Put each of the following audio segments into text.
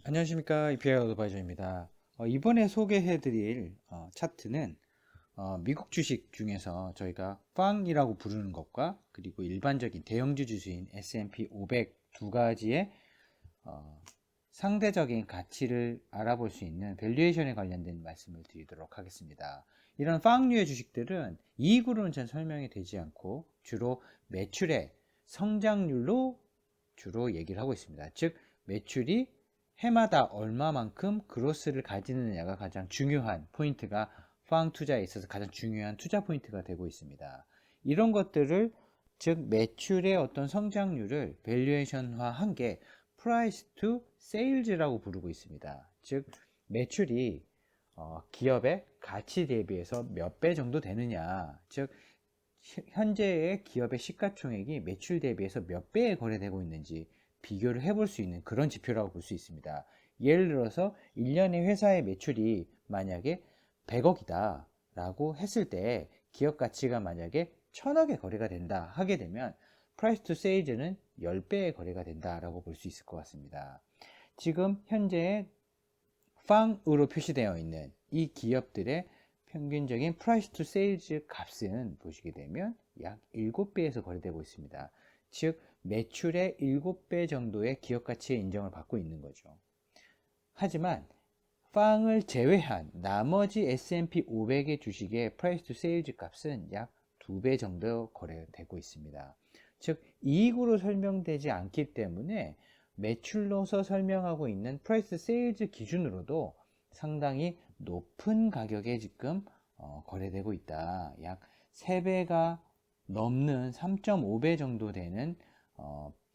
안녕하십니까, 이피아 어드바이저입니다. 이번에 소개해드릴 차트는 미국 주식 중에서 저희가 팡이라고 부르는 것과 그리고 일반적인 대형주 지수인 S&P 500 두 가지의 어, 상대적인 가치를 알아볼 수 있는 밸류에이션에 관련된 말씀을 드리도록 하겠습니다. 이런 팡류의 주식들은 이익으로는 잘 설명이 되지 않고 주로 매출의 성장률로 주로 얘기를 하고 있습니다. 즉 매출이 해마다 얼마만큼 그로스를 가지느냐가 가장 중요한 포인트가 팡 투자에 있어서 가장 중요한 투자 포인트가 되고 있습니다. 이런 것들을 즉 매출의 어떤 성장률을 밸류에이션화한 게 price to sales라고 부르고 있습니다. 즉 매출이 기업의 가치 대비해서 몇 배 정도 되느냐, 즉 현재의 기업의 시가총액이 매출 대비해서 몇 배에 거래되고 있는지 비교를 해볼 수 있는 그런 지표라고 볼 수 있습니다. 예를 들어서 1년에 회사의 매출이 만약에 100억이다 라고 했을 때 기업 가치가 만약에 1000억에 거래가 된다 하게 되면 price to sales는 10배의 거래가 된다라고 볼 수 있을 것 같습니다. 지금 현재 팡으로 표시되어 있는 이 기업들의 평균적인 price to sales 값은 보시게 되면 약 7배에서 거래되고 있습니다. 즉 매출의 7배 정도의 기업 가치의 인정을 받고 있는 거죠. 하지만 팡을 제외한 나머지 S&P 500의 주식의 price to sales 값은 약 2배 정도 거래되고 있습니다. 즉 이익으로 설명되지 않기 때문에 매출로서 설명하고 있는 price to sales 기준으로도 상당히 높은 가격에 지금 거래되고 있다. 약 3배가 넘는 3.5배 정도 되는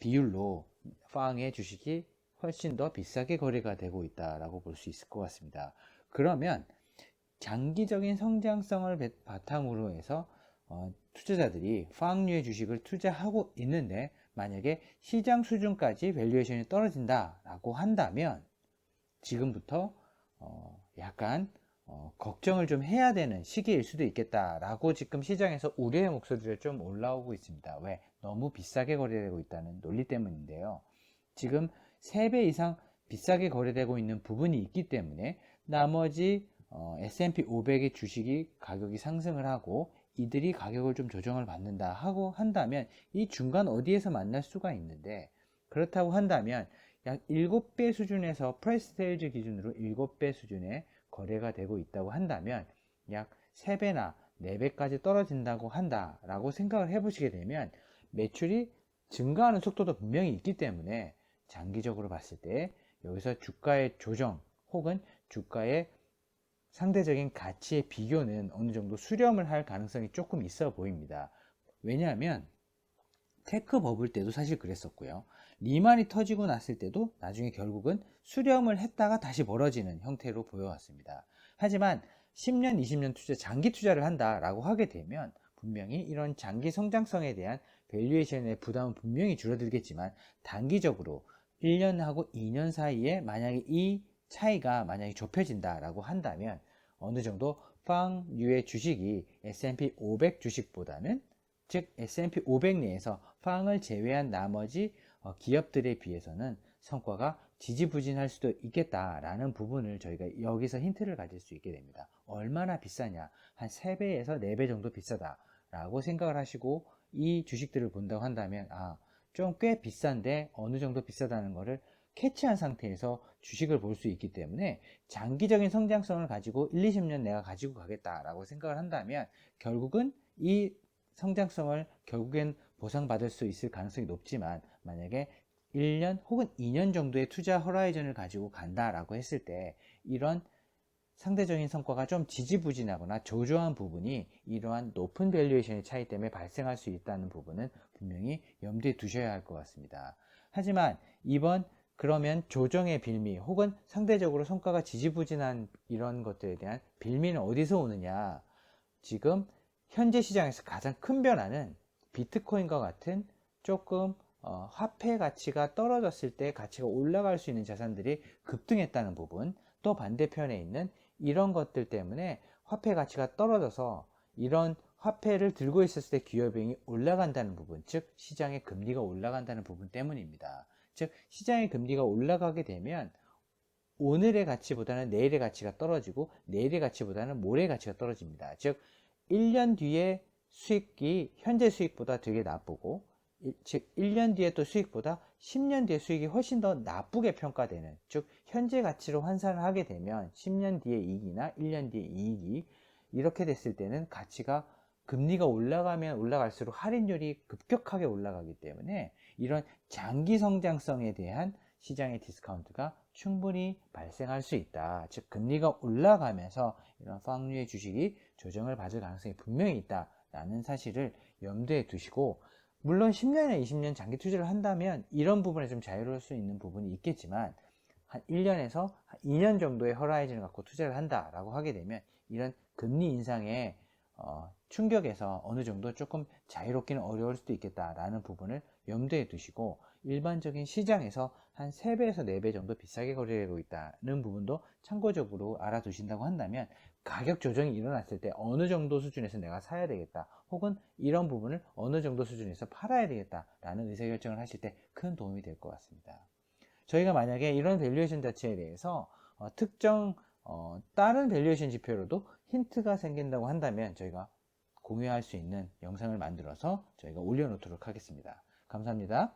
비율로 팡의 주식이 훨씬 더 비싸게 거래가 되고 있다라고 볼 수 있을 것 같습니다. 그러면 장기적인 성장성을 바탕으로 해서 투자자들이 팡류의 주식을 투자하고 있는데 만약에 시장 수준까지 밸류에이션이 떨어진다라고 한다면 지금부터 약간 걱정을 좀 해야 되는 시기일 수도 있겠다라고 지금 시장에서 우려의 목소리가 좀 올라오고 있습니다. 왜? 너무 비싸게 거래되고 있다는 논리 때문인데요. 지금 3배 이상 비싸게 거래되고 있는 부분이 있기 때문에 나머지 S&P 500의 주식이 가격이 상승을 하고 이들이 가격을 좀 조정을 받는다 하고 한다면 이 중간 어디에서 만날 수가 있는데, 그렇다고 한다면 약 7배 수준에서 프라이스 세일즈 기준으로 7배 수준의 거래가 되고 있다고 한다면 약 3배나 4배까지 떨어진다고 한다라고 생각을 해보시게 되면 매출이 증가하는 속도도 분명히 있기 때문에 장기적으로 봤을 때 여기서 주가의 조정 혹은 주가의 상대적인 가치의 비교는 어느 정도 수렴을 할 가능성이 조금 있어 보입니다. 왜냐하면 테크 버블 때도 사실 그랬었고요. 리만이 터지고 났을 때도 나중에 결국은 수렴을 했다가 다시 벌어지는 형태로 보여왔습니다. 하지만 10년, 20년 투자, 장기 투자를 한다라고 하게 되면 분명히 이런 장기 성장성에 대한 밸류에이션의 부담은 분명히 줄어들겠지만 단기적으로 1년하고 2년 사이에 만약에 이 차이가 만약에 좁혀진다라고 한다면 어느 정도 팡류의 주식이 S&P 500 주식보다는, 즉 S&P 500 내에서 팡을 제외한 나머지 기업들에 비해서는 성과가 지지부진할 수도 있겠다라는 부분을 저희가 여기서 힌트를 가질 수 있게 됩니다. 얼마나 비싸냐? 한 3배에서 4배 정도 비싸다라고 생각을 하시고 이 주식들을 본다고 한다면 좀 꽤 비싼데 어느 정도 비싸다는 것을 캐치한 상태에서 주식을 볼 수 있기 때문에 장기적인 성장성을 가지고 1, 20년 내가 가지고 가겠다라고 생각을 한다면 결국은 이 성장성을 결국엔 보상받을 수 있을 가능성이 높지만 만약에 1년 혹은 2년 정도의 투자 허라이즌을 가지고 간다라고 했을 때 이런 상대적인 성과가 좀 지지부진하거나 저조한 부분이 이러한 높은 밸류에이션의 차이 때문에 발생할 수 있다는 부분은 분명히 염두에 두셔야 할 것 같습니다. 하지만 이번 그러면 조정의 빌미 혹은 상대적으로 성과가 지지부진한 이런 것들에 대한 빌미는 어디서 오느냐? 지금 현재 시장에서 가장 큰 변화는 비트코인과 같은 조금 화폐 가치가 떨어졌을 때 가치가 올라갈 수 있는 자산들이 급등했다는 부분, 또 반대편에 있는 이런 것들 때문에 화폐 가치가 떨어져서 이런 화폐를 들고 있었을 때 기업이익이 올라간다는 부분, 즉 시장의 금리가 올라간다는 부분 때문입니다. 즉 시장의 금리가 올라가게 되면 오늘의 가치보다는 내일의 가치가 떨어지고 내일의 가치보다는 모레의 가치가 떨어집니다. 즉 1년 뒤에 수익이 현재 수익보다 되게 나쁘고, 즉 1년 뒤에 또 수익보다 10년 뒤에 수익이 훨씬 더 나쁘게 평가되는, 즉 현재 가치로 환산을 하게 되면 10년 뒤의 이익이나 1년 뒤의 이익이 이렇게 됐을 때는 가치가, 금리가 올라가면 올라갈수록 할인율이 급격하게 올라가기 때문에 이런 장기 성장성에 대한 시장의 디스카운트가 충분히 발생할 수 있다. 즉 금리가 올라가면서 이런 팡류의 주식이 조정을 받을 가능성이 분명히 있다라는 사실을 염두에 두시고, 물론 10년이나 20년 장기 투자를 한다면 이런 부분에 좀 자유로울 수 있는 부분이 있겠지만, 한 1년에서 2년 정도의 허라이즌을 갖고 투자를 한다라고 하게 되면 이런 금리 인상에 충격에서 어느 정도 조금 자유롭기는 어려울 수도 있겠다라는 부분을 염두에 두시고, 일반적인 시장에서 한 3배에서 4배 정도 비싸게 거래되고 있다는 부분도 참고적으로 알아두신다고 한다면, 가격 조정이 일어났을 때 어느 정도 수준에서 내가 사야 되겠다, 혹은 이런 부분을 어느 정도 수준에서 팔아야 되겠다라는 의사결정을 하실 때 큰 도움이 될 것 같습니다. 저희가 만약에 이런 밸류에이션 자체에 대해서 특정 다른 밸류에이션 지표로도 힌트가 생긴다고 한다면 저희가 공유할 수 있는 영상을 만들어서 저희가 올려놓도록 하겠습니다. 감사합니다.